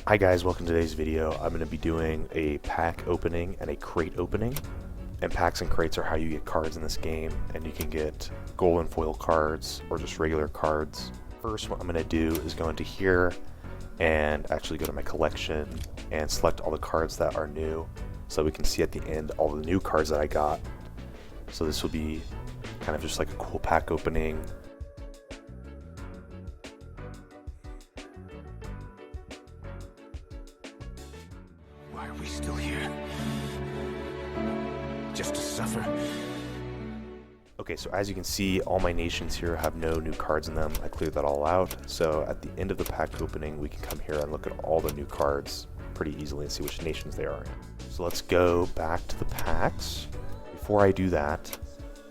Hi guys, welcome to today's video. I'm going to be doing a pack opening and a crate opening. And packs and crates are how you get cards in this game, and you can get gold and foil cards or just regular cards. First, what I'm going to do is go into here and actually go to my collection and select all the cards that are new so we can see at the end all the new cards that I got. So this will be kind of just like a cool pack opening. Why are we still here? Just to suffer? Okay, so as you can see, all my nations here have no new cards in them. I cleared that all out. So at the end of the pack opening, we can come here and look at all the new cards pretty easily and see which nations they are in. So let's go back to the packs. Before I do that,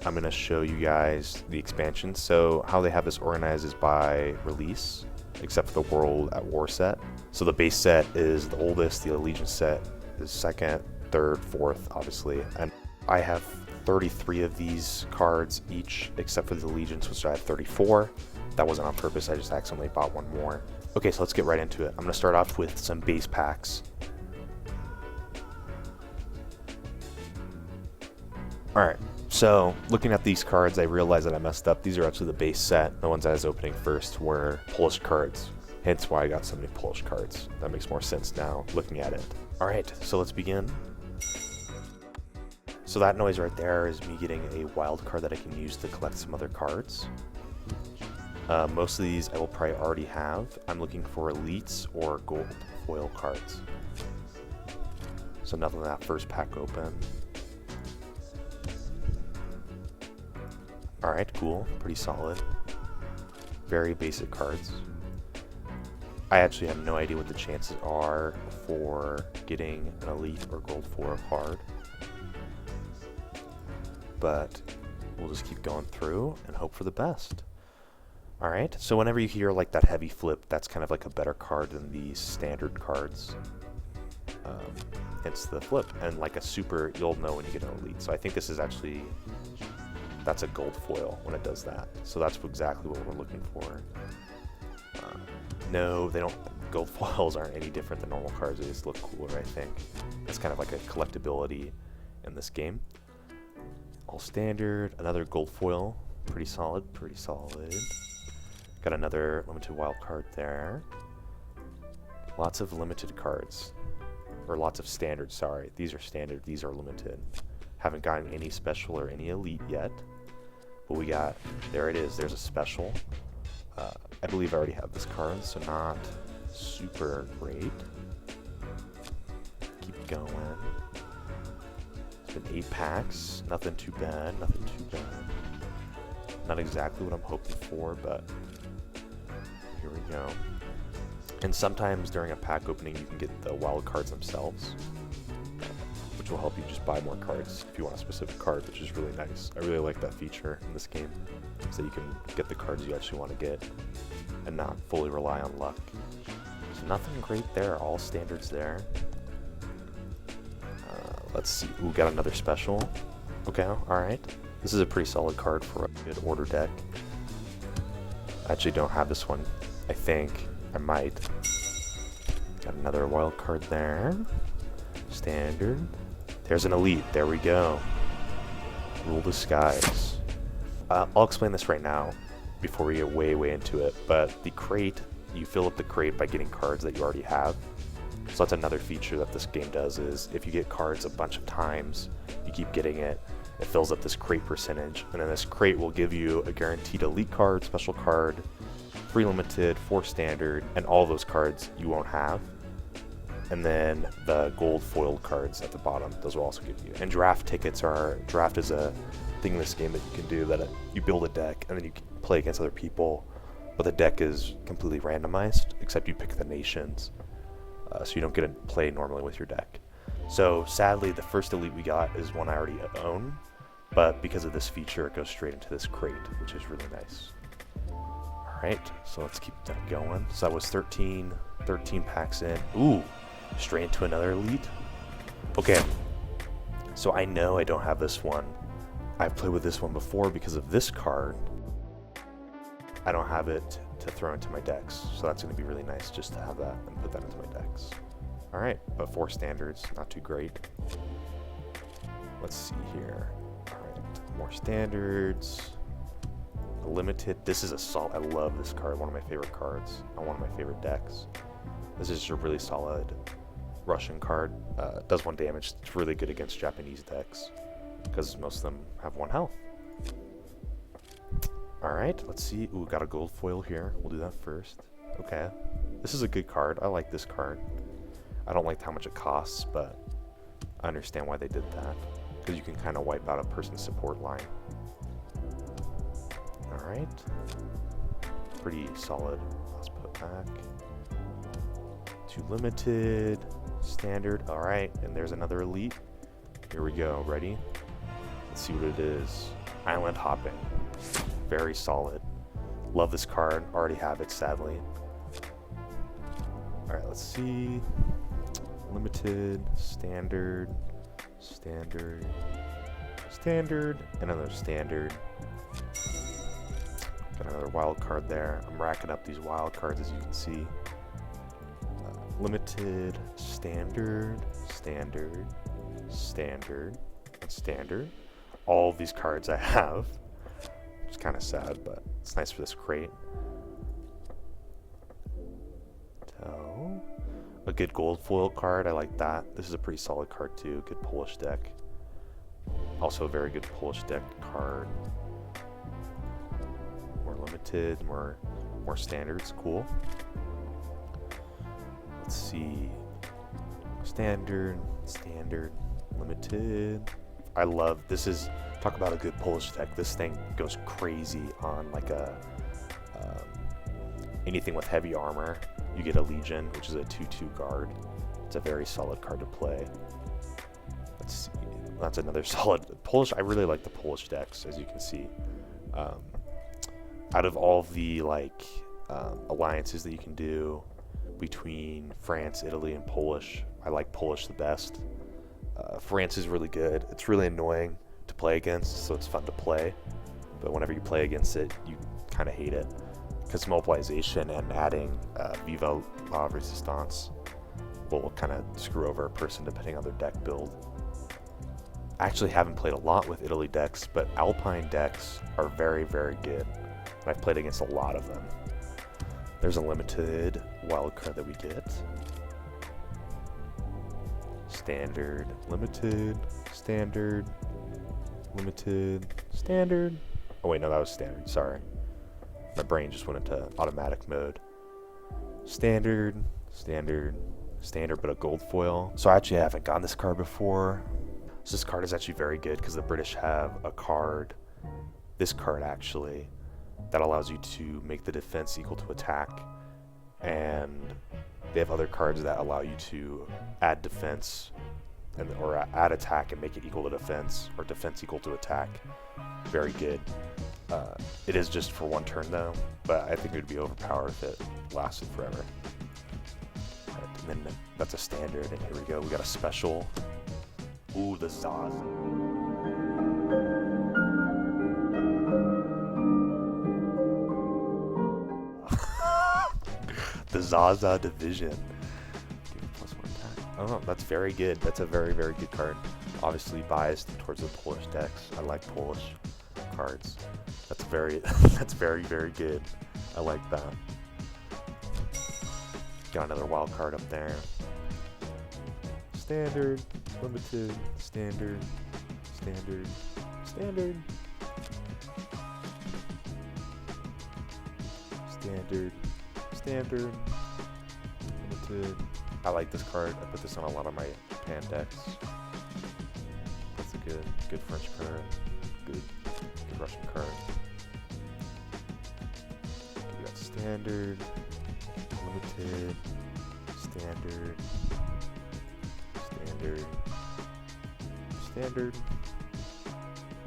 I'm going to show you guys the expansions. So how they have this organized is by release, except for the World at War set. So the base set is the oldest, the Allegiance set is second, third, fourth, obviously. And I have 33 of these cards each, except for the Allegiance, which I have 34. That wasn't on purpose, I just accidentally bought one more. Okay, so let's get right into it. I'm going to start off with some base packs. Alright, so looking at these cards, I realized that I messed up. These are actually the base set. The ones I was opening first were Polish cards. Hence why I got so many Polish cards. That makes more sense now, looking at it. Alright, so let's begin. So that noise right there is me getting a wild card that I can use to collect some other cards. Most of these I will probably already have. I'm looking for elites or gold foil cards. So nothing in that first pack open. Alright, cool. Pretty solid. Very basic cards. I actually have no idea what the chances are for getting an elite or gold foil card. But we'll just keep going through and hope for the best. Alright, so whenever you hear like that heavy flip, that's kind of like a better card than these standard cards. Hence the flip. And like a super, you'll know when you get an elite. So I think this is actually, that's a gold foil when it does that. So that's exactly what we're looking for. No, they don't, gold foils aren't any different than normal cards. They just look cooler, I think. It's kind of like a collectability in this game. All standard, another gold foil, pretty solid, pretty solid. Got another limited wild card there. Lots of limited cards, or lots of standard, sorry. These are standard, these are limited. Haven't gotten any special or any elite yet, but we got, there it is, there's a special. I believe I already have this card, so not super great. Keep going. 8 packs, nothing too bad, nothing too bad. Not exactly what I'm hoping for, but here we go. And sometimes during a pack opening you can get the wild cards themselves, which will help you just buy more cards if you want a specific card, which is really nice. I really like that feature in this game, so you can get the cards you actually want to get and not fully rely on luck. So nothing great there, all standards there. Let's see, we got another special. Okay, alright. This is a pretty solid card for a good order deck. I actually don't have this one. I think I might. Got another wild card there. Standard. There's an elite, there we go. Rule the skies. I'll explain this right now before we get way into it, but the crate, you fill up the crate by getting cards that you already have. So that's another feature that this game does, is if you get cards a bunch of times, you keep getting it, it fills up this crate percentage, and then this crate will give you a guaranteed elite card, special card, 3 limited, 4 standard, and all those cards you won't have. And then the gold foiled cards at the bottom, those will also give you. And draft tickets are, draft is a thing in this game that you can do, that you build a deck and then you can play against other people, but the deck is completely randomized, except you pick the nations. So you don't get to play normally with your deck. So sadly, the first elite we got is one I already own, but because of this feature, it goes straight into this crate, which is really nice. Alright, so let's keep that going. So that was 13 packs in. Ooh, straight into another elite. Okay, so I know I don't have this one. I've played with this one before because of this card. I don't have it to throw into my decks. So that's going to be really nice just to have that and put that into my decks. Alright, but 4 standards, not too great. Let's see here. Alright, more standards. Limited. This is a solid. I love this card. One of my favorite cards on one of my favorite decks. This is a really solid Russian card. Does 1 damage. It's really good against Japanese decks because most of them have 1 health. Alright, let's see. Ooh, got a gold foil here. We'll do that first. Okay. This is a good card. I like this card. I don't like how much it costs, but I understand why they did that. Because you can kind of wipe out a person's support line. Alright. Pretty solid. Let's put back. 2 limited. Standard. Alright, and there's another elite. Here we go. Ready? Let's see what it is. Island hopping. Very solid. Love this card. Already have it, sadly. Alright, let's see. Limited. Standard. Standard. Standard. And another standard. Got another wild card there. I'm racking up these wild cards, as you can see. Limited, standard, standard, standard, and standard. All of these cards I have. It's kind of sad, but it's nice for this crate. So, a good gold foil card. I like that. This is a pretty solid card too. Good Polish deck. Also a very good Polish deck card. More limited, more standards. Cool. Let's see. Standard, standard, limited. I love this. Is talk about a good Polish deck. This thing goes crazy on like a anything with heavy armor. You get a Legion, which is a 2/2 guard. It's a very solid card to play. Let's see. That's another solid Polish. I really like the Polish decks, as you can see. Out of all the like alliances that you can do between France, Italy, and Polish, I like Polish the best. France is really good. It's really annoying to play against, so it's fun to play. But whenever you play against it, you kind of hate it. Because mobilization and adding Viva la Resistance will kind of screw over a person depending on their deck build. I actually haven't played a lot with Italy decks, but Alpine decks are very, very good. And I've played against a lot of them. There's a limited wild card that we get. Standard, limited, standard, limited, standard. Oh wait, no, that was standard, sorry. My brain just went into automatic mode. Standard, standard, standard, but a gold foil. So I actually haven't gotten this card before. So this card is actually very good because the British have a card, this card actually, that allows you to make the defense equal to attack. And they have other cards that allow you to add defense or add attack and make it equal to defense, or defense equal to attack. Very good. It is just for 1 turn though, but I think it would be overpowered if it lasted forever. Right, and then that's a standard, and here we go. We got a special. Ooh, the Zaz. The Zaza Division. Give me +1 attack. Oh, that's very good. That's a very, very good card. Obviously biased towards the Polish decks. I like Polish cards. That's very, that's very, very good. I like that. Got another wild card up there. Standard, limited, standard, standard, standard, standard, standard, limited. I like this card. I put this on a lot of my Japan decks. That's a good French card. Good Russian card. We got standard, limited, standard, standard, standard.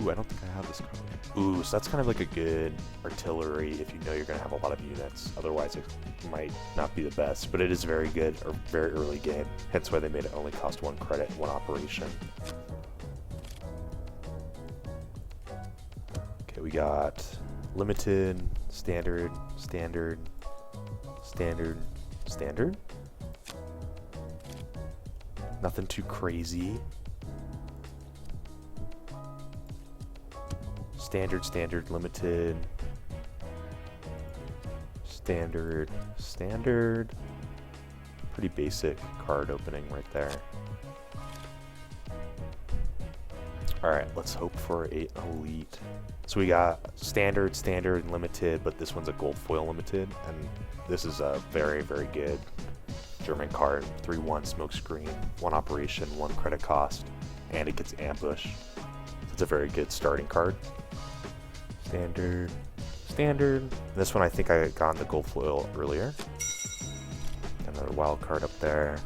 Ooh, I don't think I have this card. Ooh, so that's kind of like a good artillery if you know you're going to have a lot of units. Otherwise, it might not be the best, but it is very good or very early game. Hence why they made it only cost 1 credit, 1 operation. Okay, we got limited, standard, standard, standard, standard. Nothing too crazy. Standard, standard, limited. Standard, standard. Pretty basic card opening right there. Alright, let's hope for a elite. So we got standard, standard, and limited, but this one's a gold foil limited, and this is a very, very good German card. 3/1 smoke screen, 1 operation, 1 credit cost, and it gets ambush. So it's a very good starting card. Standard, standard. This one I think I got on the gold foil earlier. Another wild card up there.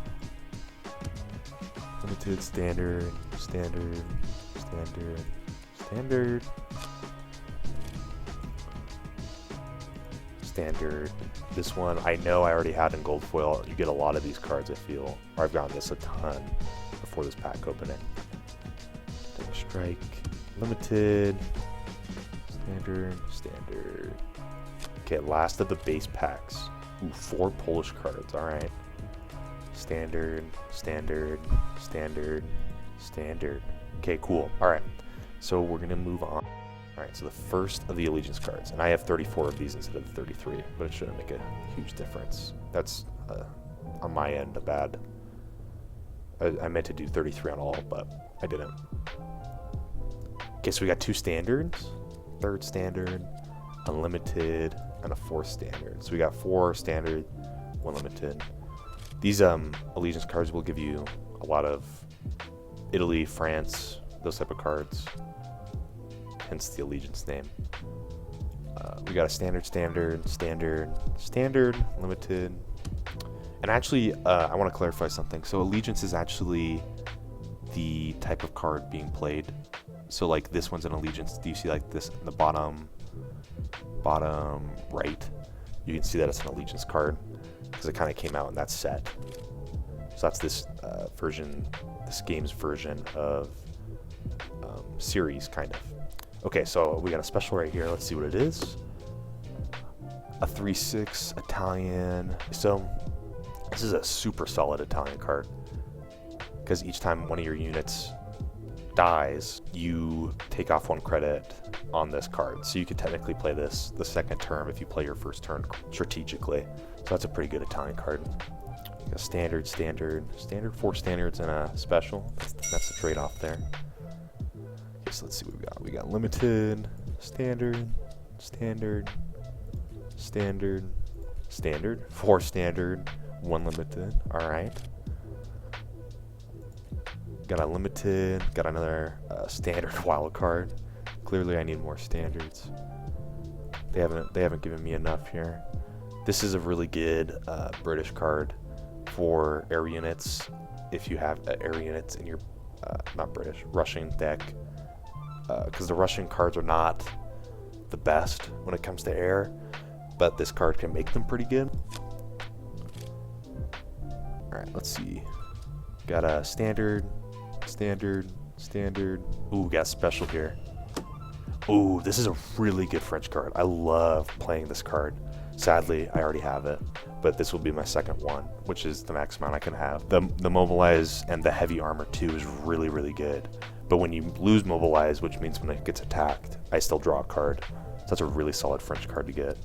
Limited, standard, standard, standard, standard. Standard. This one I know I already had in gold foil. You get a lot of these cards, I feel. Or I've gotten this a ton before this pack opening. Strike. Limited. Standard. Standard. Okay, last of the base packs. Ooh, 4 Polish cards. Alright. Standard. Standard. Standard. Standard. Okay, cool. Alright. So we're going to move on. Alright, so the first of the Allegiance cards, and I have 34 of these instead of 33, but it shouldn't make a huge difference. That's, on my end, a bad... I meant to do 33 on all, but I didn't. Okay, so we got 2 standards, 3rd standard, unlimited, and a 4th standard. So we got 4 standard, 1 limited. These Allegiance cards will give you a lot of Italy, France, those type of cards. Hence the Allegiance name. We got a standard, standard, standard, standard, limited. And actually, I want to clarify something. So Allegiance is actually the type of card being played. So like this one's an Allegiance. Do you see like this in the bottom right? You can see that it's an Allegiance card because it kind of came out in that set. So that's this version, this game's version of series, kind of. Okay, so we got a special right here. Let's see what it is. A 3/6 Italian. So this is a super solid Italian card because each time one of your units dies, you take off 1 credit on this card. So you could technically play this the second turn if you play your first turn strategically. So that's a pretty good Italian card. A standard, standard, standard, 4 standards and a special. That's the trade-off there. Okay, so let's see what we got. We got limited, standard, standard, standard, standard, 4 standard, 1 limited. All right. Got a limited. Got another standard wild card. Clearly, I need more standards. They haven't given me enough here. This is a really good British card for air units. If you have air units in your Russian deck, because the Russian cards are not the best when it comes to air, but this card can make them pretty good. Alright, let's see. Got a standard, standard, standard. Ooh, got a special here. Ooh, this is a really good French card. I love playing this card. Sadly, I already have it, but this will be my second one, which is the max amount I can have. The Mobilize and the Heavy Armor 2 is really, really good. But when you lose Mobilize, which means when it gets attacked, I still draw a card. So that's a really solid French card to get.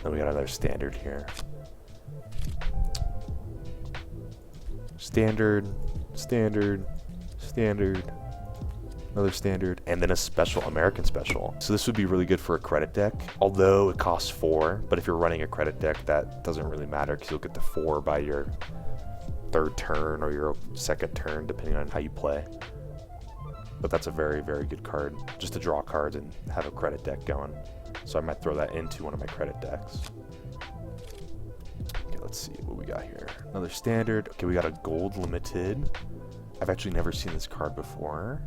Then we got another standard here. Standard, standard, standard, another standard, and then a special, American special. So this would be really good for a credit deck, although it costs 4, but if you're running a credit deck, that doesn't really matter because you'll get the 4 by your 3rd turn or your 2nd turn, depending on how you play. But that's a very, very good card, just to draw cards and have a credit deck going. So I might throw that into one of my credit decks. Okay, let's see what we got here. Another standard. Okay, we got a gold limited. I've actually never seen this card before.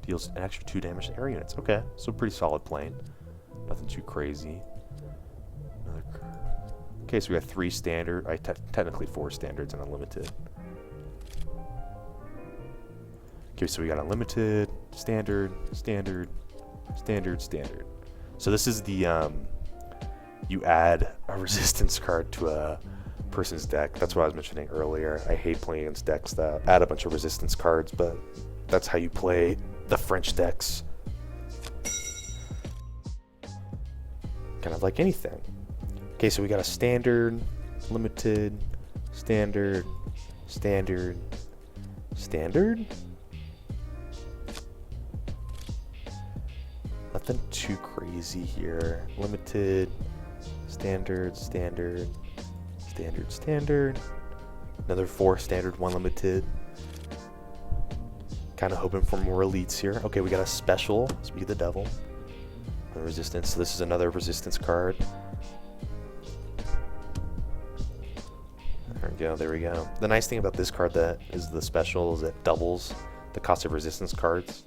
Deals an extra 2 damage to air units. Okay, so pretty solid plane. Nothing too crazy. Okay, so we got 3 standard. Technically 4 standards and a limited. Okay, so we got a limited, standard, standard, standard, standard. So this is the, you add a resistance card to a person's deck. That's what I was mentioning earlier. I hate playing against decks that add a bunch of resistance cards, but that's how you play the French decks. Kind of like anything. Okay, so we got a standard, limited, standard, standard, standard? Nothing too crazy here. Limited, standard, standard, standard, standard. Another 4 standard, 1 limited. Kind of hoping for more elites here. Okay, we got a special, Speak of the Devil. A resistance, so this is another resistance card. There we go, there we go. The nice thing about this card that is the special is it doubles the cost of resistance cards.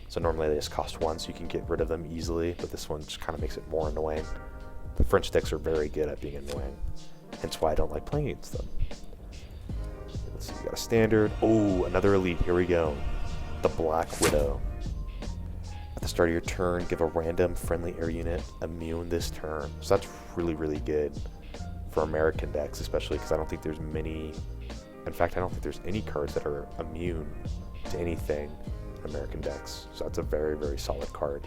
So normally they just cost 1, so you can get rid of them easily, but this one just kind of makes it more annoying. The French decks are very good at being annoying, hence why I don't like playing against them. Let's see, we got a standard. Oh, another elite, here we go. The Black Widow. At the start of your turn, give a random friendly air unit immune this turn. So that's really, really good for American decks, especially because I don't think there's many, in fact, I don't think there's any cards that are immune to anything in American decks. So that's a very, very solid card.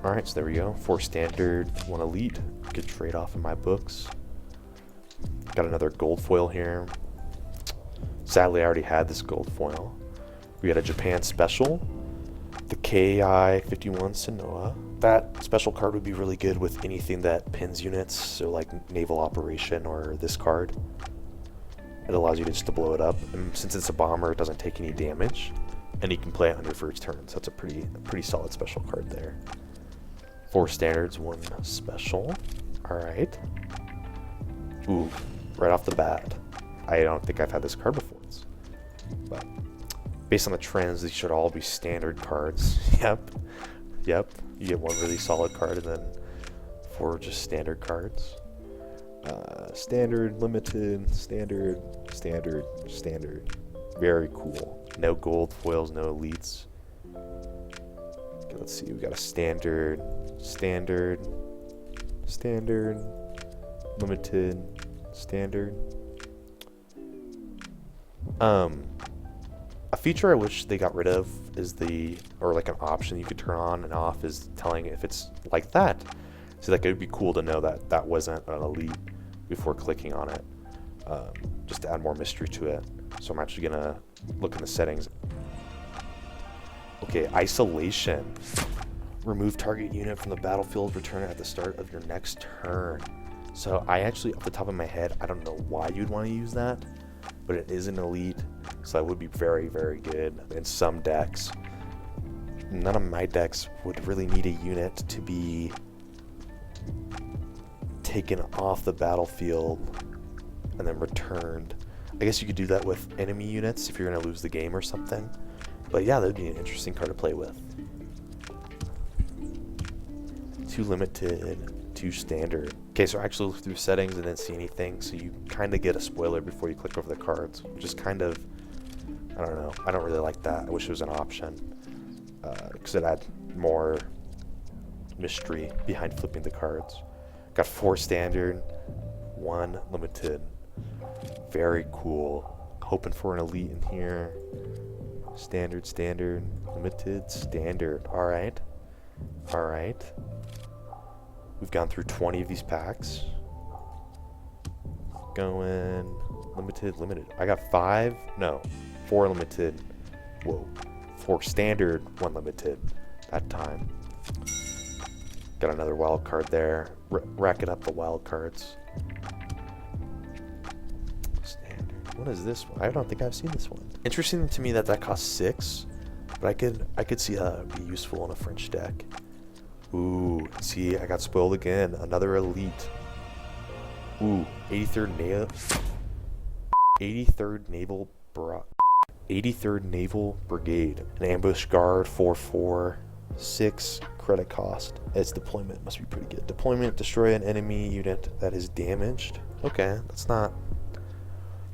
Alright, so there we go. 4 standard, 1 elite. Good trade-off in my books. Got another gold foil here. Sadly, I already had this gold foil. We got a Japan special. The KI-51 Sanoa. That special card would be really good with anything that pins units, so like naval operation or this card. It allows you just to blow it up, and since it's a bomber, it doesn't take any damage, and you can play it on your first turn, so that's a pretty solid special card there. 4 standards, 1 special. Alright. Ooh, right off the bat. I don't think I've had this card before, but based on the trends, these should all be standard cards. Yep. You get 1 really solid card and then 4 just standard cards. Standard, limited, standard, standard, standard. Very cool. No gold foils, no elites. Okay, let's see. We got a standard, standard, standard, limited, standard. A feature I wish they got rid of is or like an option you could turn on and off is telling if it's like that. So like it would be cool to know that that wasn't an elite before clicking on it, just to add more mystery to it. So I'm actually gonna look in the settings. Okay, isolation. Remove target unit from the battlefield, return it at the start of your next turn. So I actually, off the top of my head, I don't know why you'd want to use that, but it is an elite, so that would be very, very good in some decks. None of my decks would really need a unit to be taken off the battlefield and then returned. I guess you could do that with enemy units if you're going to lose the game or something. But yeah, that would be an interesting card to play with. 2 limited, 2 standard. Okay, so I actually looked through settings and didn't see anything, so you kind of get a spoiler before you click over the cards, which is kind of, I don't know, I don't really like that. I wish it was an option, because it adds more mystery behind flipping the cards. Got 4 standard, 1 limited. Very cool. Hoping for an elite in here. Standard, standard, limited, standard. Alright. Alright. We've gone through 20 of these packs. Going limited, limited. I got 4 limited. Whoa. 4 standard, 1 limited. That time. Got another wild card there. Racking up the wild cards. Standard. What is this one? I don't think I've seen this one. Interesting to me that costs 6, but I could see how that would be useful in a French deck. Ooh, see, I got spoiled again. Another elite. Ooh, 83rd Naval Brigade. An ambush guard, 4/4, 6 credit cost. Its deployment must be pretty good. Deployment, destroy an enemy unit that is damaged. Okay, that's not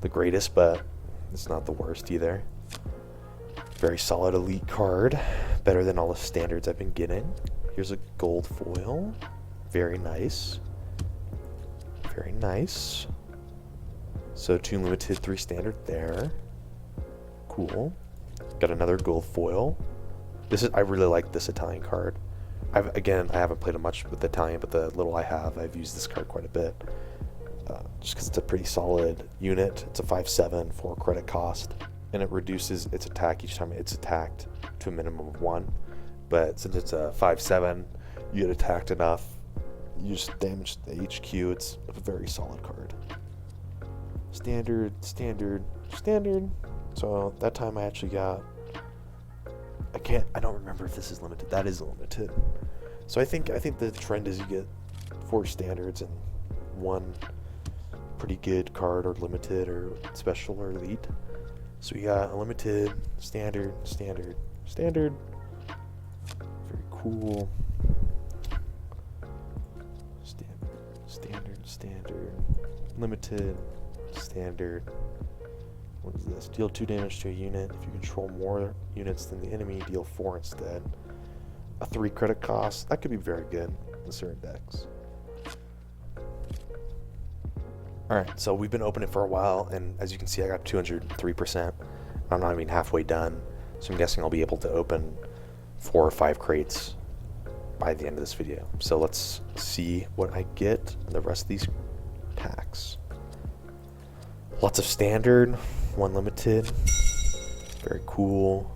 the greatest, but it's not the worst either. Very solid elite card. Better than all the standards I've been getting. Here's a gold foil. Very nice. Very nice. So 2 limited, 3 standard there. Cool. Got another gold foil. I really like this Italian card. I haven't played it much with Italian, but the little I have, I've used this card quite a bit. Just because it's a pretty solid unit. It's a 5/7 for credit cost, and it reduces its attack each time it's attacked to a minimum of 1. But since it's a 5/7, you get attacked enough, you just damage the HQ. It's a very solid card. Standard, standard, standard. So that time I actually got, I don't remember if this is limited. That is limited. So I think the trend is you get 4 standards and 1 pretty good card, or limited, or special, or elite. So we got a limited, standard, standard, standard. Very cool. Standard, standard, limited, standard. What is this? Deal 2 damage to a unit. If you control more units than the enemy, deal 4 instead. A 3 credit cost. That could be very good in certain decks. Alright, so we've been opening for a while, and as you can see, I got 203%. I'm not even halfway done, so I'm guessing I'll be able to open 4 or 5 crates by the end of this video. So let's see what I get in the rest of these packs. Lots of standard, 1 limited. Very cool.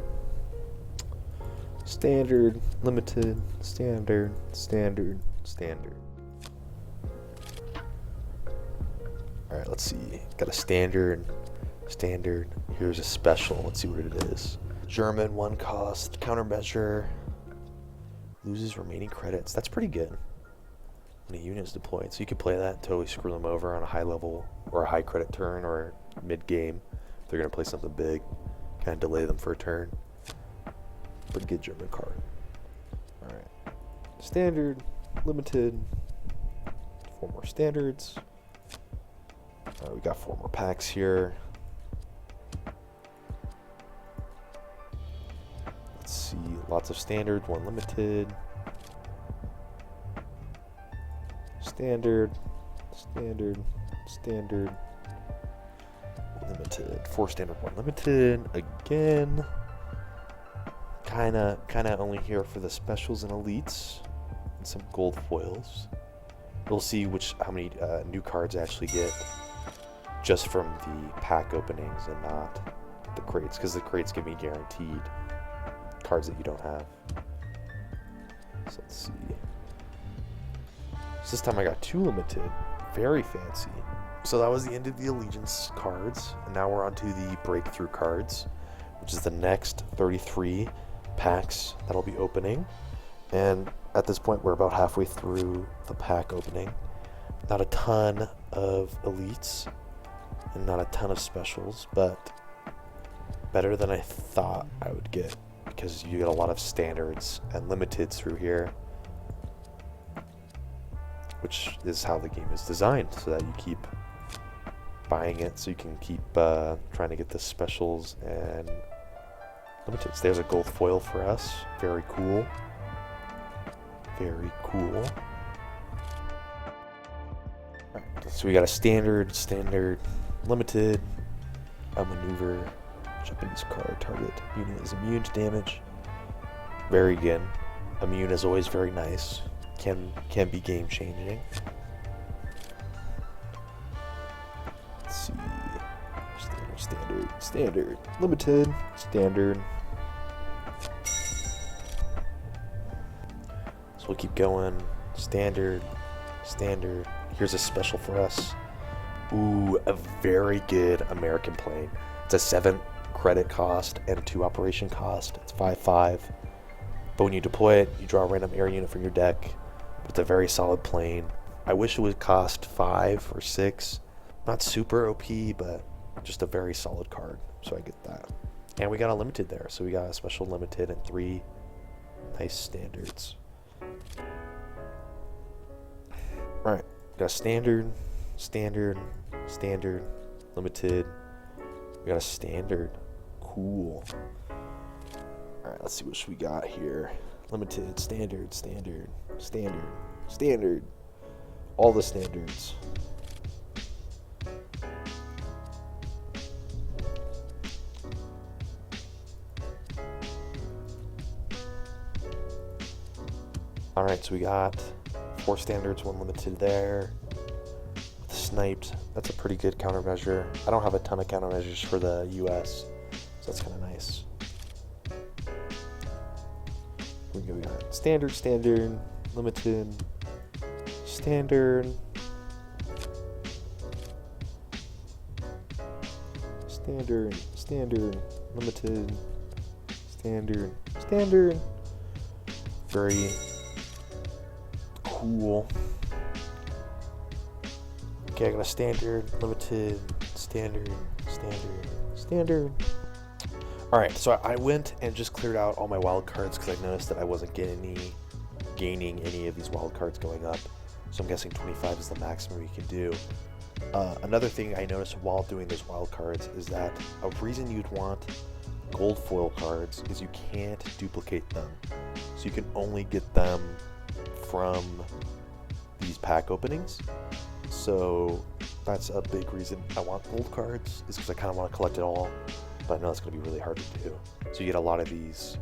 Standard, limited, standard, standard, standard. Alright, let's see. Got a standard, standard. Here's a special. Let's see what it is. German, 1 cost, countermeasure. Loses remaining credits. That's pretty good when a unit is deployed. So you could play that, totally screw them over on a high level or a high credit turn, or mid game. If they're going to play something big, kind of delay them for a turn. Pretty good German card. Alright. Standard, limited. 4 more standards. We got 4 more packs here. Let's see, lots of standard, 1 limited. Standard, standard, standard, limited. 4 standard, 1 limited. Again. Kinda only here for the specials and elites. And some gold foils. We'll see how many new cards I actually get just from the pack openings and not the crates, because the crates give me guaranteed cards that you don't have. So let's see. So this time I got 2 limited. Very fancy. So that was the end of the Allegiance cards, and now we're on to the Breakthrough cards, which is the next 33 packs that I'll be opening. And at this point we're about halfway through the pack opening. Not a ton of elites and not a ton of specials, but better than I thought I would get, because you get a lot of standards and limiteds through here, which is how the game is designed, so that you keep buying it, so you can keep trying to get the specials and limiteds. There's a gold foil for us. Very cool. Very cool. Alright, so we got a standard, limited, a maneuver, Japanese card, target unit is immune to damage. Very good. Immune is always very nice. Can be game changing. Let's see. Standard, limited, standard. So we'll keep going. Standard. Here's a special for us. Ooh, a very good American plane. It's a 7 credit cost and 2 operation cost. It's 5/5. But when you deploy it, you draw a random air unit from your deck. It's a very solid plane. I wish it would cost 5 or 6. Not super OP, but just a very solid card. So I get that. And we got a limited there. So we got a special limited and 3 nice standards. Alright, got a standard, limited. We got a standard. Cool. Alright, let's see what we got here. limited, standard, standard, standard, standard. All the standards. Alright, so we got 4 standards, 1 limited there. Sniped. That's a pretty good countermeasure. I don't have a ton of countermeasures for the US, so that's kind of nice. We got standard, standard, limited, standard, standard, standard, limited, standard, standard. Very cool. Okay, I got a standard, limited, standard, standard, standard. Alright, so I went and just cleared out all my wild cards because I noticed that I wasn't gaining any of these wild cards going up. So I'm guessing 25 is the maximum you can do. Another thing I noticed while doing those wild cards is that a reason you'd want gold foil cards is you can't duplicate them. So you can only get them from these pack openings. So that's a big reason I want gold cards, is because I kind of want to collect it all, but I know it's going to be really hard to do. So you get a lot of these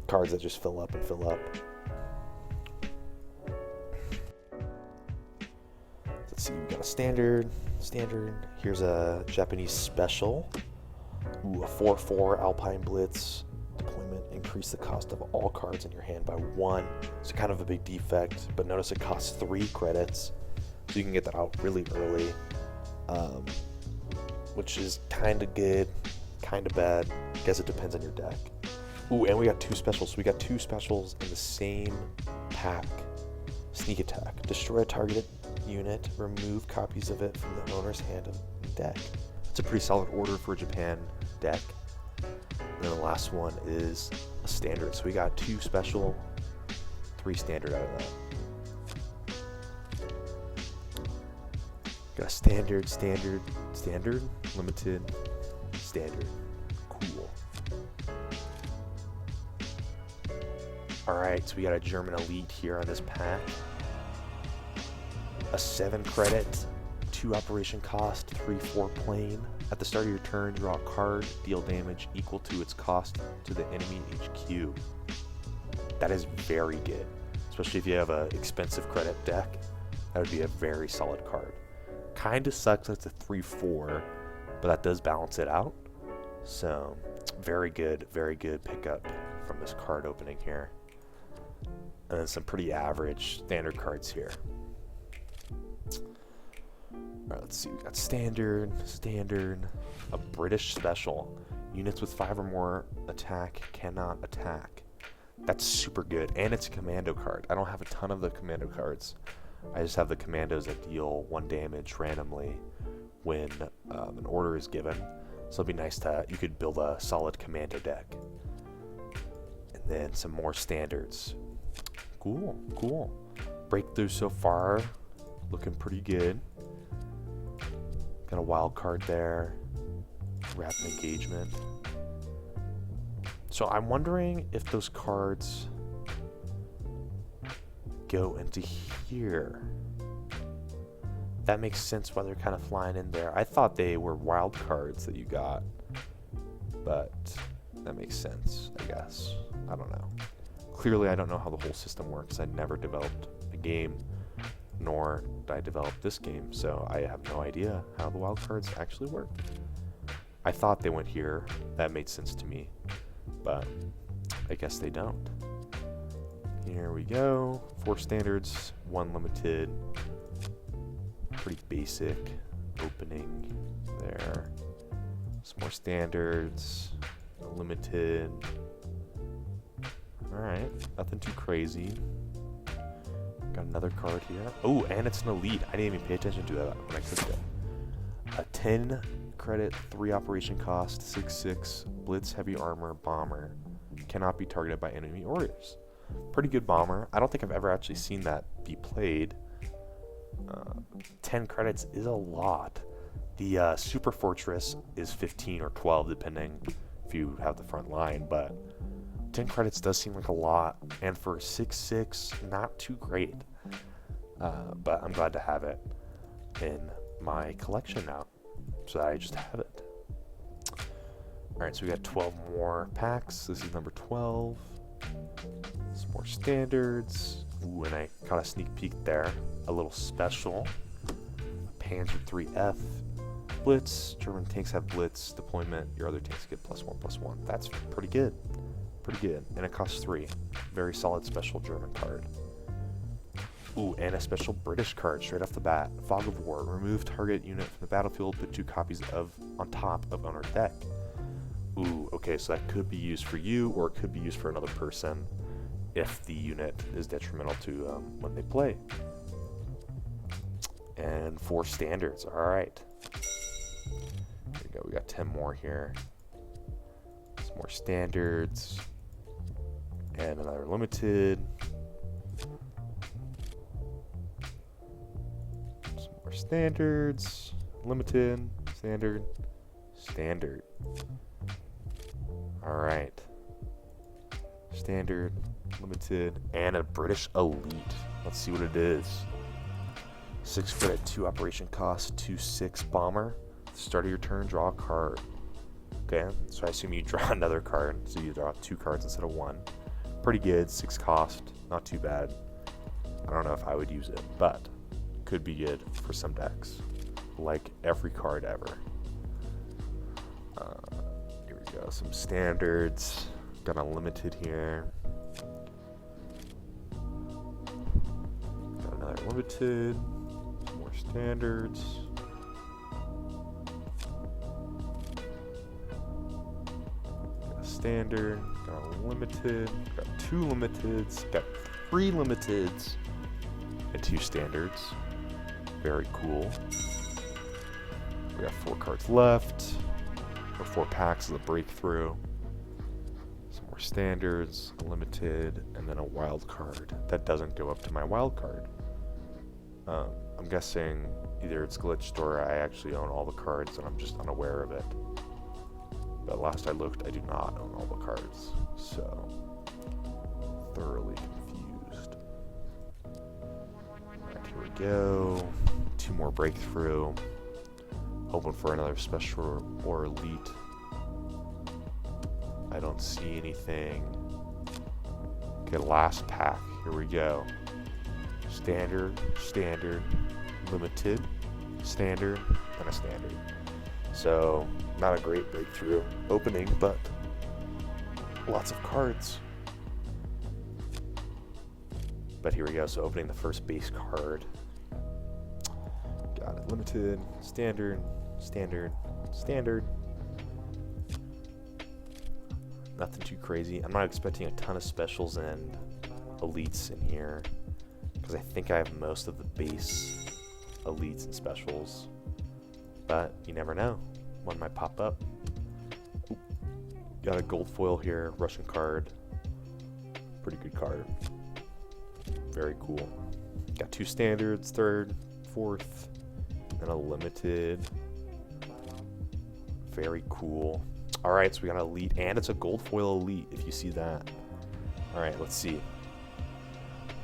cards that just fill up and fill up. Let's see, we got a standard. Here's a Japanese special. Ooh, a 4/4 Alpine Blitz. Deployment, increase the cost of all cards in your hand by 1. It's kind of a big defect, but notice it costs 3 credits. So you can get that out really early, which is kind of good, kind of bad. I guess it depends on your deck. Ooh, and we got 2 specials. So we got 2 specials in the same pack. Sneak attack. Destroy a targeted unit. Remove copies of it from the owner's hand of the deck. It's a pretty solid order for a Japan deck. And then the last one is a standard. So we got 2 special, 3 standard out of that. Got a standard, standard, standard, limited, standard. Cool. Alright, so we got a German elite here on this pack. A 7 credit, 2 operation cost, 3/4 plane. At the start of your turn, draw a card, deal damage equal to its cost to the enemy HQ. That is very good, especially if you have an expensive credit deck. That would be a very solid card. Kind of sucks that it's a 3/4, but that does balance it out. So, very good pickup from this card opening here. And then some pretty average standard cards here. Alright, let's see. We got standard, a British special. Units with 5 or more attack cannot attack. That's super good. And it's a commando card. I don't have a ton of the commando cards. I just have the commandos that deal 1 damage randomly when an order is given. So it'd be nice to, you could build a solid commando deck. And then some more standards. Cool. Breakthrough so far, looking pretty good. Got a wild card there. Rapid engagement. So I'm wondering if those cards go into here. That makes sense why they're kind of flying in there. I thought they were wild cards that you got, but that makes sense, I guess. I don't know. Clearly, I don't know how the whole system works. I never developed a game, nor did I develop this game, so I have no idea how the wild cards actually work. I thought they went here. That made sense to me, but I guess they don't. Here we go. 4 standards, 1 limited. Pretty basic opening there. Some more standards, limited. Alright, nothing too crazy. Got another card here. Oh, and it's an elite. I didn't even pay attention to that when I clicked it. A 10 credit, 3 operation cost, 6/6, blitz, heavy armor, bomber. Cannot be targeted by enemy orders. Pretty good bomber. I don't think I've ever actually seen that be played. 10 credits is a lot. The Super Fortress is 15 or 12 depending if you have the front line, but 10 credits does seem like a lot, and for 6.6, not too great. But I'm glad to have it in my collection now, so that I just have it. Alright, so we got 12 more packs. This is number 12. Some more standards. Ooh, and I caught a sneak peek there. A little special. A Panzer 3F. Blitz. German tanks have Blitz deployment. Your other tanks get +1/+1. That's pretty good. Pretty good. And it costs 3. Very solid special German card. Ooh, and a special British card straight off the bat. Fog of War. Remove target unit from the battlefield. Put 2 copies of on top of owner deck. Ooh, okay, so that could be used for you, or it could be used for another person if the unit is detrimental to when they play. And 4 standards, alright. There we go, we got 10 more here. Some more standards. And another limited. Some more standards. Limited. Standard. Standard. Alright. Standard, limited, and a British Elite. Let's see what it is. 6 credit, 2 operation cost, 2/6 bomber. At the start of your turn, draw a card. Okay, so I assume you draw another card, so you draw 2 cards instead of 1. Pretty good, 6 cost, not too bad. I don't know if I would use it, but could be good for some decks. Like every card ever. Go, some standards. Got unlimited here. Got another limited. Some more standards. Got a standard. Got a limited. Got 2 limiteds. Got 3 limiteds. And 2 standards. Very cool. We got 4 cards left. 4 packs of the breakthrough, some more standards, a limited, and then a wild card. That doesn't go up to my wild card. I'm guessing either it's glitched or I actually own all the cards and I'm just unaware of it. But last I looked, I do not own all the cards, so thoroughly confused. Alright, here we go. 2 more breakthrough. Hoping for another special or elite. I don't see anything. Okay, last pack. Here we go. Standard, standard, limited, standard, and a standard. So, not a great breakthrough opening, but lots of cards. But here we go. So, opening the first base card. Got it. Limited, standard, standard, standard. Nothing too crazy. I'm not expecting a ton of specials and elites in here because I think I have most of the base elites and specials, but you never know. One might pop up. Oop. Got a gold foil here, Russian card. Pretty good card. Very cool. Got 2 standards, 3rd, 4th, and a limited. Very cool. Alright, so we got an elite, and it's a gold foil elite, if you see that. Alright, let's see.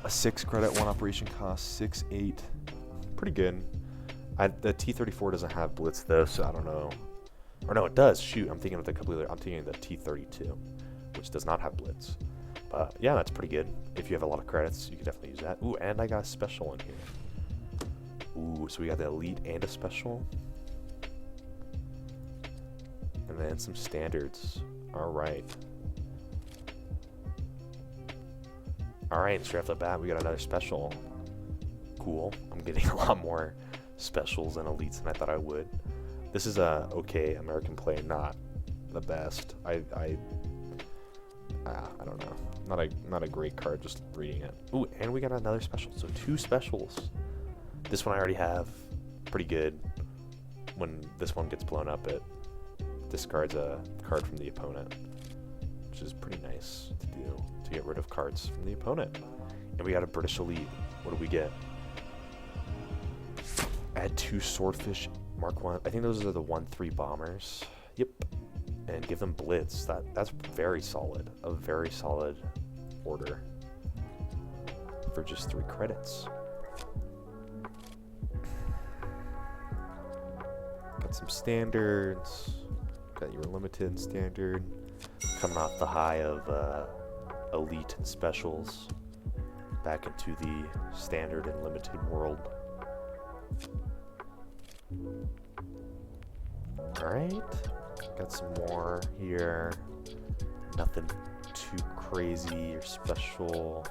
A 6 credit, 1 operation cost, 6/8. Pretty good. The T-34 doesn't have Blitz though, so I don't know. Or no, it does. Shoot, I'm thinking of the completely. I'm thinking of the T-32, which does not have Blitz. But yeah, that's pretty good. If you have a lot of credits, you can definitely use that. Ooh, and I got a special in here. Ooh, so we got the elite and a special. And then some standards. Alright. Alright, straight off the bat, we got another special. Cool. I'm getting a lot more specials and elites than I thought I would. This is a okay American play, not the best. I don't know. Not a great card, just reading it. Ooh, and we got another special. So 2 specials. This one I already have. Pretty good. When this one gets blown up, it discards a card from the opponent, which is pretty nice to do, to get rid of cards from the opponent. And we got a British Elite. What do we get? Add 2 Swordfish Mark 1. I think those are the 1/3 bombers. Yep. and give them Blitz. That's very solid. A very solid order for just 3 credits. Got some standards. Got your limited and standard. Coming off the high of elite and specials. Back into the standard and limited world. Alright. Got some more here. Nothing too crazy or special.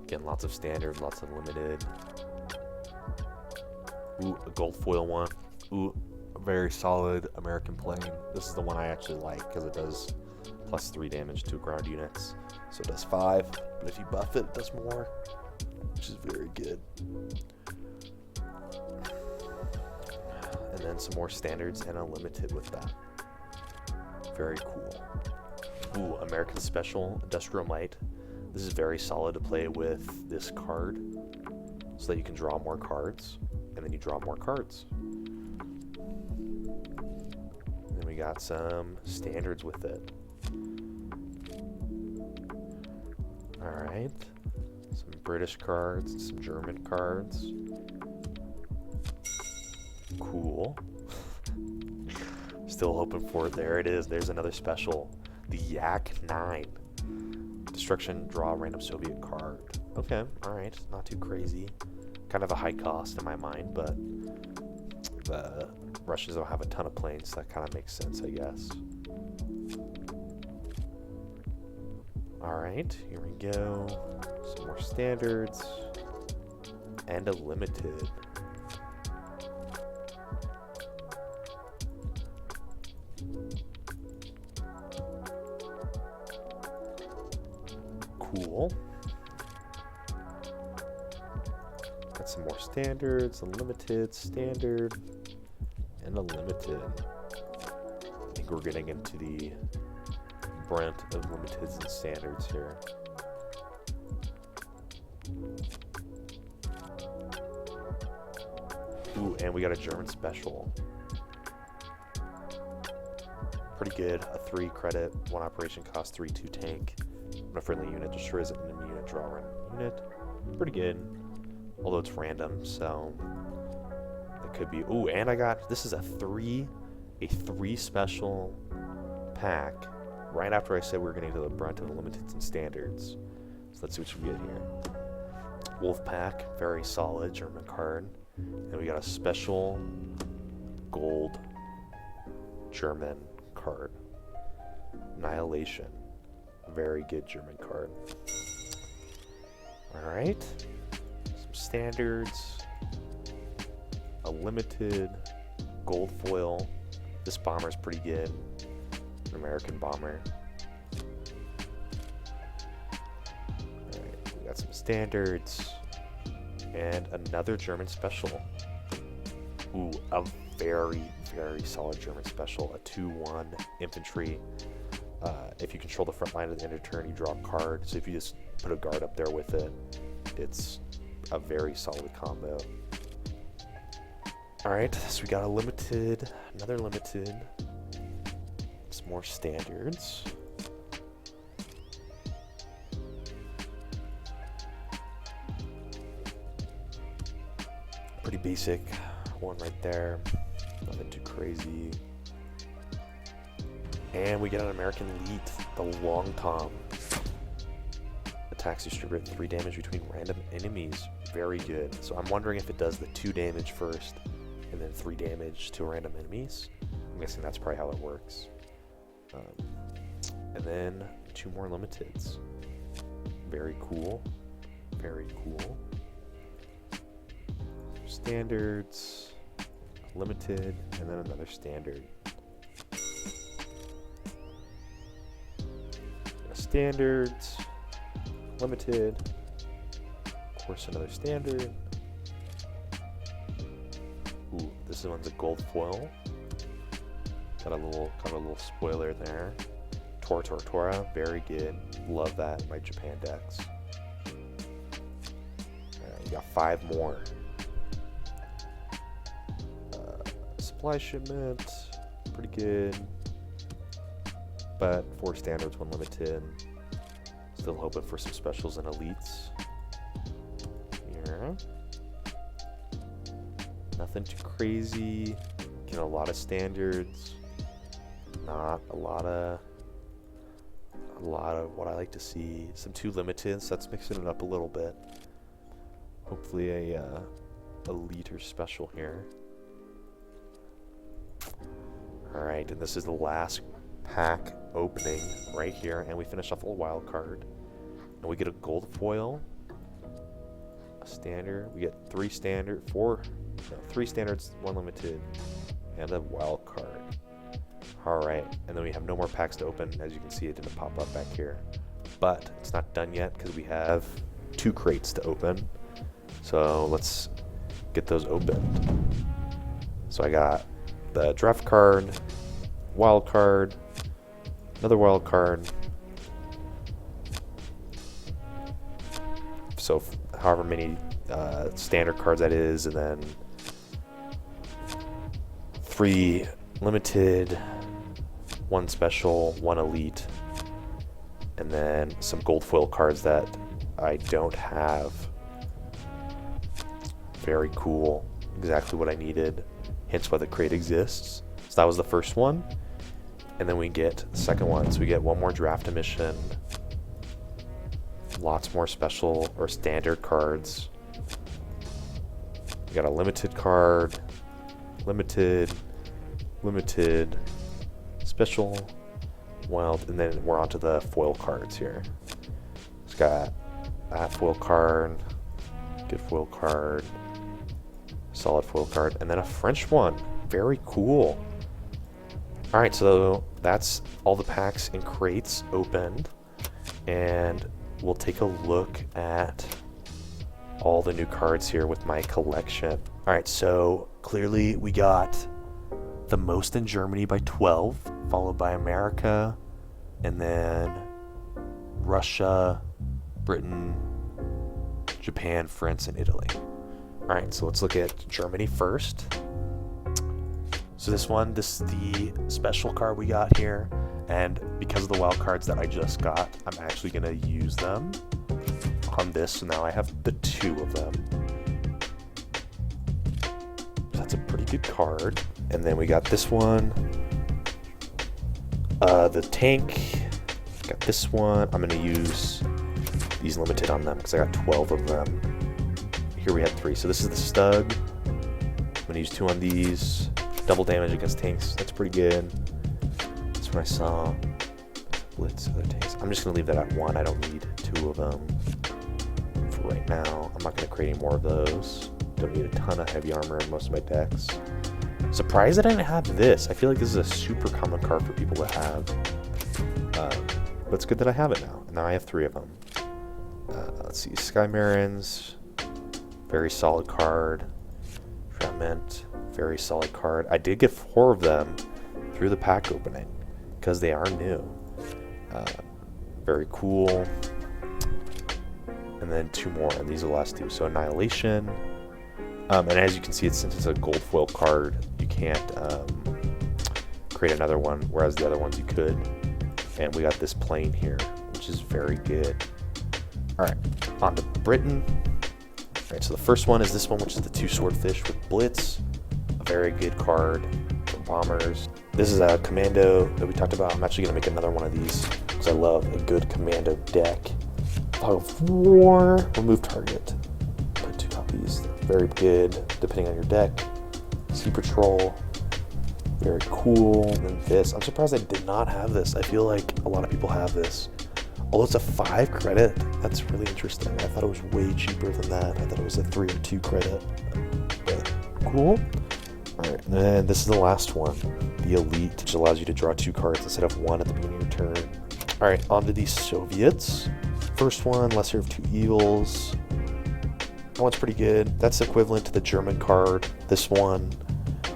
Getting lots of standard, lots of limited. Ooh, a gold foil one. Ooh, a very solid American plane. This is the one I actually like because it does plus 3 damage to ground units. So it does 5, but if you buff it, it does more, which is very good. And then some more standards and a limited with that. Very cool. Ooh, American Special, Industrial Might. This is very solid to play with this card so that you can draw more cards, and then you draw more cards. And then we got some standards with it. Alright. Some British cards and some German cards. Cool. Still hoping for it. There it is. There's another special. The Yak 9. Destruction, draw a random Soviet card. Okay, alright. Not too crazy. Kind of a high cost in my mind, but the Russians don't have a ton of planes, so that kind of makes sense, I guess. Alright, here we go. Some more standards. And a limited. Cool. Got some more standards, a limited, standard, and a limited. I think we're getting into the brunt of limiteds and standards here. Ooh, and we got a German special. Pretty good. A 3 credit, 1 operation cost, 3/2 tank. When a friendly unit destroys an enemy unit, draw a random unit. Pretty good. Although it's random, so it could be. Ooh, and I got, this is a 3 special pack. Right after I said we were getting to the brunt of the limiteds and standards. So let's see what we get here. Wolf Pack, very solid German card. And we got a special gold German card. Annihilation. Very good German card. Alright. Some standards. A limited gold foil. This bomber is pretty good. An American bomber. Alright, we got some standards. And another German special. Ooh, a very, very solid German special. A 2/1 infantry. If you control the front line at the end of the turn, you draw a card. So if you just put a guard up there with it, it's a very solid combo. Alright, so we got a limited, another limited. Some more standards. Pretty basic one right there. Nothing too crazy. And we get an American Elite, the Long Tom. Attacks distribute 3 damage between random enemies. Very good. So I'm wondering if it does the 2 damage first, and then 3 damage to random enemies. I'm guessing that's probably how it works. And then 2 more limiteds. Very cool. Very cool. Standards, limited, and then another standard. Standards, limited, of course another standard. Ooh, this one's a gold foil. Got a little spoiler there. Tora, very good. Love that in my Japan decks. Alright, you got 5 more. Supply shipment, pretty good. But 4 standards, 1 limited. Still hoping for some specials and elites. Here. Nothing too crazy. Getting a lot of standards. Not a lot of what I like to see. Some 2 limited, so that's mixing it up a little bit. Hopefully a elite or special here. Alright, and this is the last pack opening right here, and we finish off a wild card. And we get a gold foil, a standard, we get 3 standards, 1 limited, and a wild card. Alright, and then we have no more packs to open. As you can see, it didn't pop up back here. But it's not done yet because we have 2 crates to open. So let's get those opened. So I got the draft card, wild card, another wild card. So however many standard cards that is, and then 3 limited, 1 special, 1 elite, and then some gold foil cards that I don't have. Very cool. Exactly what I needed. Hence why the crate exists. So that was the first one. And then we get the second one. So we get 1 more draft emission. Lots more special or standard cards. We got a limited card. Limited. Special. Wild. And then we're onto the foil cards here. It's got that foil card. Good foil card. Solid foil card, and then a French one. Very cool. Alright, so that's all the packs and crates opened, and we'll take a look at all the new cards here with my collection. Alright, so clearly we got the most in Germany by 12, followed by America, and then Russia, Britain, Japan, France, and Italy. Alright, so let's look at Germany first. So this is the special card we got here, and because of the wild cards that I just got, I'm actually going to use them on this, so now I have the 2 of them. So that's a pretty good card. And then we got this one, the tank, got this one. I'm going to use these limited on them because I got 12 of them. Here we had 3. So this is the Stug. I'm going to use 2 on these. Double damage against tanks. That's pretty good. That's what I saw. Blitz other tanks. I'm just going to leave that at 1. I don't need 2 of them for right now. I'm not going to create any more of those. Don't need a ton of heavy armor in most of my decks. Surprised that I didn't have this. I feel like this is a super common card for people to have. But it's good that I have it now. Now I have 3 of them. Let's see. Sky Marins. Very solid card. Entrapment, very solid card. I did get 4 of them through the pack opening because they are new. Very cool. And then 2 more, and these are the last 2. So Annihilation. And as you can see, since it's a gold foil card, you can't create another one, whereas the other ones you could. And we got this plane here, which is very good. Alright, on to Britain. Alright, so the first one is this one, which is the 2 Swordfish with Blitz. A very good card for bombers. This is a commando that we talked about. I'm actually going to make another one of these because I love a good commando deck. Fog of War, remove target. Put 2 copies. Very good, depending on your deck. Sea Patrol, very cool. And then this, I'm surprised I did not have this. I feel like a lot of people have this. Although it's a 5 credit, that's really interesting. I thought it was way cheaper than that. I thought it was a 3 or 2 credit. But cool. Alright, and then this is the last one. The Elite, which allows you to draw 2 cards instead of 1 at the beginning of your turn. Alright, on to these Soviets. First one, Lesser of 2 Evils. That one's pretty good. That's equivalent to the German card, this one.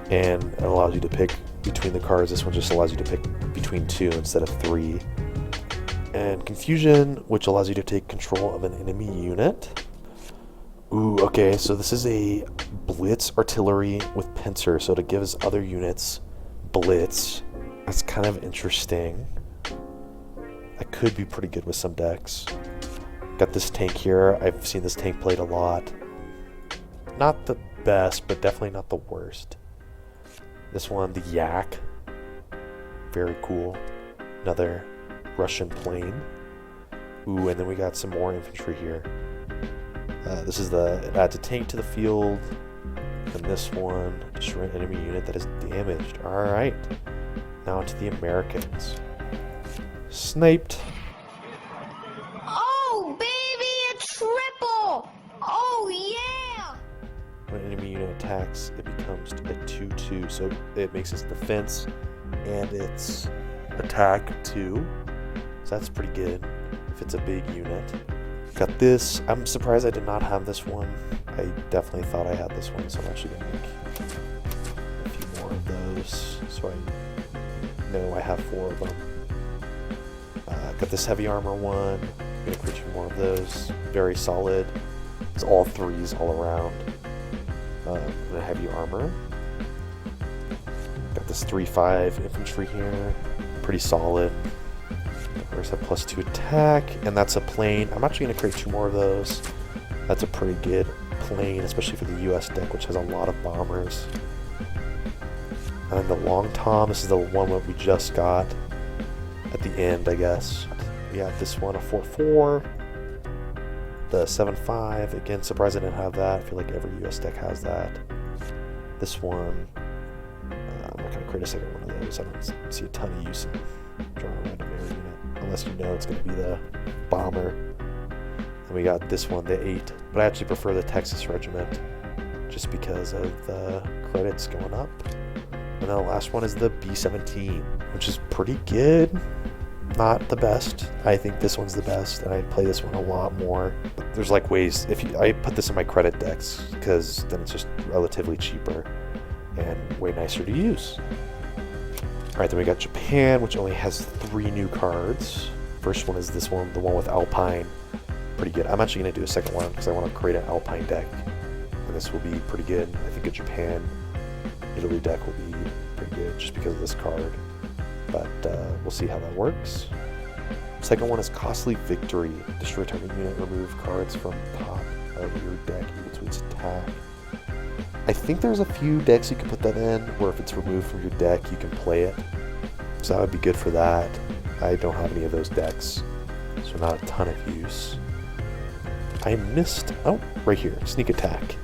And it allows you to pick between the cards. This one just allows you to pick between 2 instead of 3. And Confusion, which allows you to take control of an enemy unit. Ooh, okay, so this is a Blitz artillery with pincer, so it gives other units Blitz. That's kind of interesting. I could be pretty good with some decks. Got this tank here. I've seen this tank played a lot. Not the best, but definitely not the worst. This one, the Yak. Very cool. Another Russian plane. Ooh, and then we got some more infantry here. This is it adds a tank to the field. And this one, destroy an enemy unit that is damaged. Alright. Now to the Americans. Sniped. Oh, baby, a triple! Oh, yeah! When an enemy unit attacks, it becomes a 2/2. So it makes its defense and its attack 2. So that's pretty good if it's a big unit. Got this. I'm surprised I did not have this one. I definitely thought I had this one, so I'm actually going to make a few more of those so I know I have 4 of them. Got this heavy armor one. I'm going to create 2 more of those. Very solid. It's all 3s all around. And a heavy armor. Got this 3/5 infantry here. Pretty solid. There's a +2 attack, and that's a plane. I'm actually going to create 2 more of those. That's a pretty good plane, especially for the US deck, which has a lot of bombers. And then the Long Tom, this is the one that we just got at the end, I guess. We got this one, a 4/4. The 7/5, again, surprised I didn't have that. I feel like every US deck has that. This one, I'm not going to create a second one of those. I don't see a ton of use in drawing a random air unit, unless you know it's going to be the bomber. And we got this one, the 8, but I actually prefer the Texas Regiment just because of the credits going up. And then the last one is the B-17, which is pretty good. Not the best. I think this one's the best, and I play this one a lot more. But there's like ways, I put this in my credit decks because then it's just relatively cheaper and way nicer to use. Alright, then we got Japan, which only has 3 new cards. First one is this one, the one with Alpine. Pretty good. I'm actually going to do a second one because I want to create an Alpine deck. And this will be pretty good. I think a Japan Italy deck will be pretty good just because of this card. But we'll see how that works. Second one is Costly Victory. Destroy target unit, remove cards from top of your deck equal to its attack. I think there's a few decks you can put that in, where if it's removed from your deck, you can play it. So that would be good for that. I don't have any of those decks, so not a ton of use. I missed, oh, right here, Sneak Attack.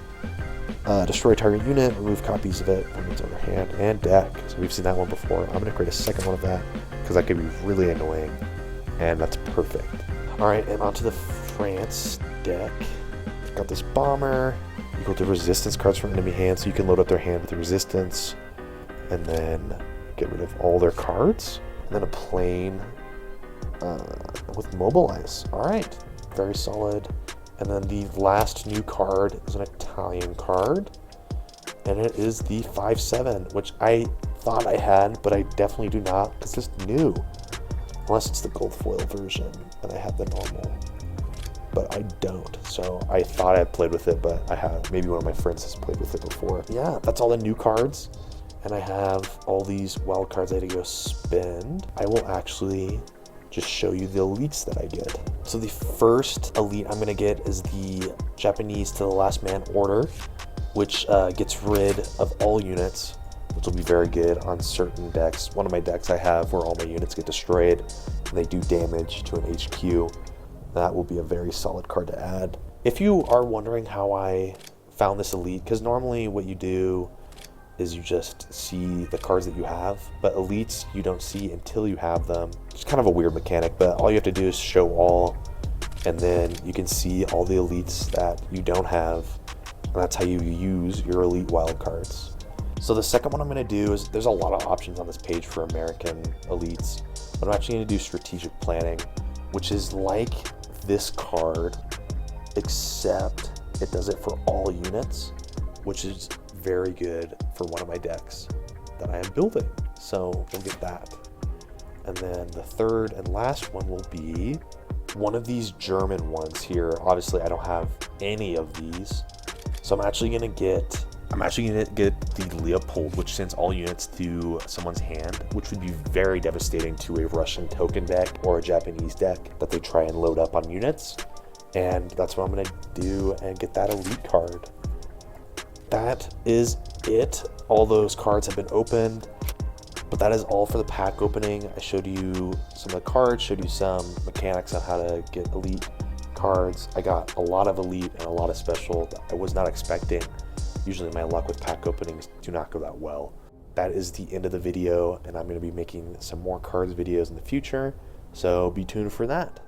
Destroy target unit, remove copies of it from its owner hand and deck. So we've seen that one before. I'm going to create a second one of that, because that could be really annoying, and that's perfect. Alright, and onto the France deck. Got this bomber. Equal to resistance cards from enemy hand, so you can load up their hand with the resistance and then get rid of all their cards. And then a plane with mobilize. Alright, very solid. And then the last new card is an Italian card, and it is the 5/7, which I thought I had, but I definitely do not, because it's new. Unless it's the gold foil version, and I have the normal. But I don't, so I thought I played with it, but I have. Maybe one of my friends has played with it before. Yeah, that's all the new cards, and I have all these wild cards I had to go spend. I will actually just show you the elites that I get. So the first elite I'm gonna get is the Japanese to the last man order, which gets rid of all units, which will be very good on certain decks. One of my decks I have where all my units get destroyed and they do damage to an HQ. That will be a very solid card to add. If you are wondering how I found this elite, because normally what you do is you just see the cards that you have, but elites you don't see until you have them. It's kind of a weird mechanic, but all you have to do is show all, and then you can see all the elites that you don't have, and that's how you use your elite wild cards. So the second one I'm going to do is, there's a lot of options on this page for American elites, but I'm actually going to do strategic planning, which is like this card, except it does it for all units, which is very good for one of my decks that I am building. So we'll get that. And then the third and last one will be one of these German ones here. Obviously I don't have any of these. So I'm actually gonna get the Leopold, which sends all units to someone's hand, which would be very devastating to a Russian token deck or a Japanese deck that they try and load up on units. And that's what I'm gonna do and get that elite card. That is it. All those cards have been opened, but that is all for the pack opening. I showed you some of the cards, showed you some mechanics on how to get elite cards. I got a lot of elite and a lot of special that I was not expecting. Usually my luck with pack openings do not go that well. That is the end of the video, and I'm going to be making some more cards videos in the future, so be tuned for that.